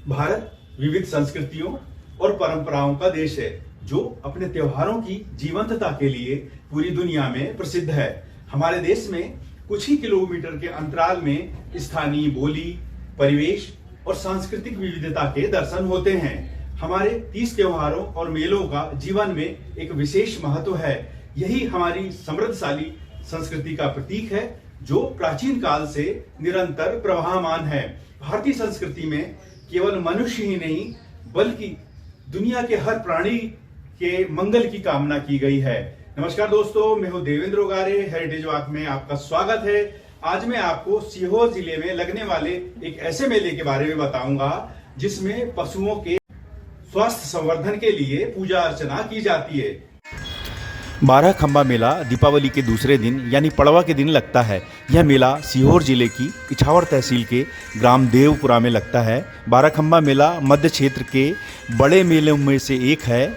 भारत विविध संस्कृतियों और परंपराओं का देश है जो अपने त्योहारों की जीवंतता के लिए पूरी दुनिया में प्रसिद्ध है। हमारे देश में कुछ ही किलोमीटर के अंतराल में स्थानीय बोली, परिवेश और सांस्कृतिक विविधता के दर्शन होते हैं। हमारे 30 त्योहारों और मेलों का जीवन में एक विशेष महत्व है। यही हमारी समृद्धशाली संस्कृति का प्रतीक है जो प्राचीन काल से निरंतर प्रवाहमान है। भारतीय संस्कृति में केवल मनुष्य ही नहीं बल्कि दुनिया के हर प्राणी के मंगल की कामना की गई है। नमस्कार दोस्तों, मैं हूं देवेंद्र उगारे। हेरिटेज वॉक में आपका स्वागत है। आज मैं आपको सीहोर जिले में लगने वाले एक ऐसे मेले के बारे में बताऊंगा जिसमें पशुओं के स्वास्थ्य संवर्धन के लिए पूजा अर्चना की जाती है। 12 खंबा मेला दीपावली के दूसरे दिन यानी पड़वा के दिन लगता है। यह मेला सीहोर जिले की इछावर तहसील के ग्राम देवपुरा में लगता है। 12 खंबा मेला मध्य क्षेत्र के बड़े मेलों में से एक है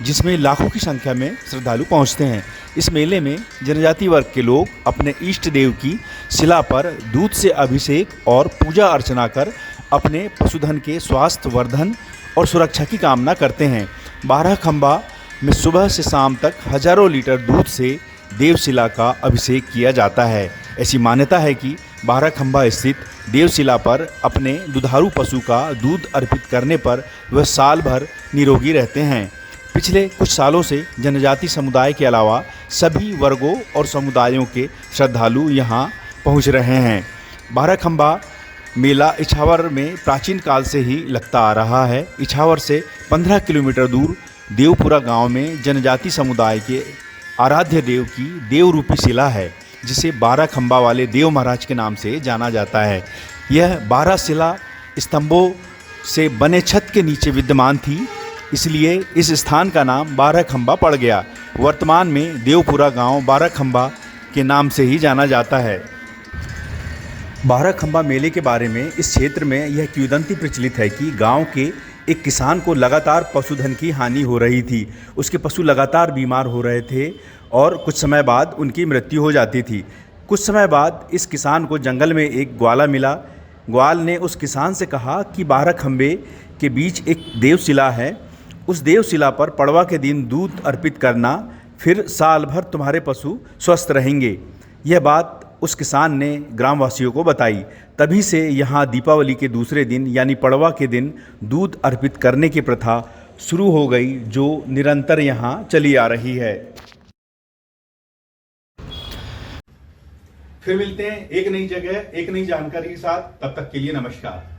जिसमें लाखों की संख्या में श्रद्धालु पहुंचते हैं। इस मेले में जनजाति वर्ग के लोग अपने इष्ट देव की शिला पर दूध से अभिषेक और पूजा अर्चना कर अपने पशुधन के स्वास्थ्य वर्धन और सुरक्षा की कामना करते हैं। 12 खंबा में सुबह से शाम तक हजारों लीटर दूध से देवशिला का अभिषेक किया जाता है। ऐसी मान्यता है कि 12 खंबा स्थित देवशिला पर अपने दुधारू पशु का दूध अर्पित करने पर वह साल भर निरोगी रहते हैं। पिछले कुछ सालों से जनजाति समुदाय के अलावा सभी वर्गों और समुदायों के श्रद्धालु यहाँ पहुँच रहे हैं। 12 खंबा मेला इछावर में प्राचीन काल से ही लगता आ रहा है। इछावर से 15 किलोमीटर दूर देवपुरा गांव में जनजाति समुदाय के आराध्य देव की देव रूपी शिला है जिसे 12 खंबा वाले देव महाराज के नाम से जाना जाता है। यह 12 शिला स्तंभों से बने छत के नीचे विद्यमान थी, इसलिए इस स्थान का नाम 12 खंबा पड़ गया। वर्तमान में देवपुरा गांव 12 खंबा के नाम से ही जाना जाता है। 12 खंबा मेले के बारे में इस क्षेत्र में यह किंवदंती प्रचलित है कि गांव के एक किसान को लगातार पशुधन की हानि हो रही थी। उसके पशु लगातार बीमार हो रहे थे और कुछ समय बाद उनकी मृत्यु हो जाती थी। कुछ समय बाद इस किसान को जंगल में एक ग्वाला मिला। ग्वाल ने उस किसान से कहा कि 12 खंबे के बीच एक देवशिला है, उस देवशिला पर पड़वा के दिन दूध अर्पित करना, फिर साल भर तुम्हारे पशु स्वस्थ रहेंगे। यह बात उस किसान ने ग्रामवासियों को बताई। तभी से यहाँ दीपावली के दूसरे दिन यानी पड़वा के दिन दूध अर्पित करने की प्रथा शुरू हो गई जो निरंतर यहाँ चली आ रही है। फिर मिलते हैं एक नई जगह एक नई जानकारी के साथ। तब तक के लिए नमस्कार।